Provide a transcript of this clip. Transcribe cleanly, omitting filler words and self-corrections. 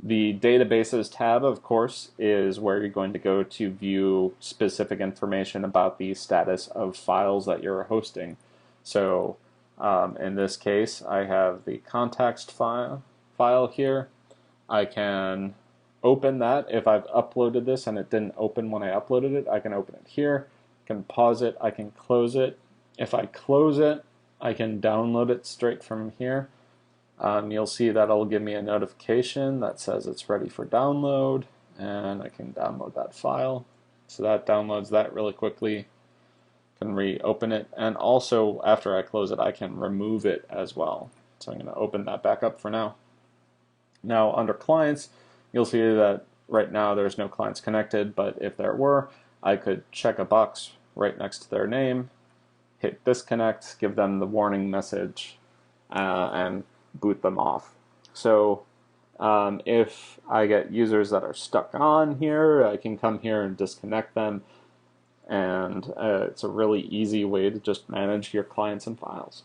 The databases tab, of course, is where you're going to go to view specific information about the status of files that you're hosting. So in this case, I have the context file here. I can open that. If I've uploaded this and it didn't open when I uploaded it, I can open it here. I can pause it. I can close it. If I close it, I can download it straight from here. You'll see that it'll give me a notification that says it's ready for download, and I can download that file. So that downloads that really quickly. Can reopen it, and also after I close it, I can remove it as well. So I'm going to open that back up for now. Now under clients, you'll see that right now there's no clients connected, but if there were, I could check a box right next to their name, hit disconnect, give them the warning message, and boot them off. So if I get users that are stuck on here, I can come here and disconnect them, and it's a really easy way to just manage your clients and files.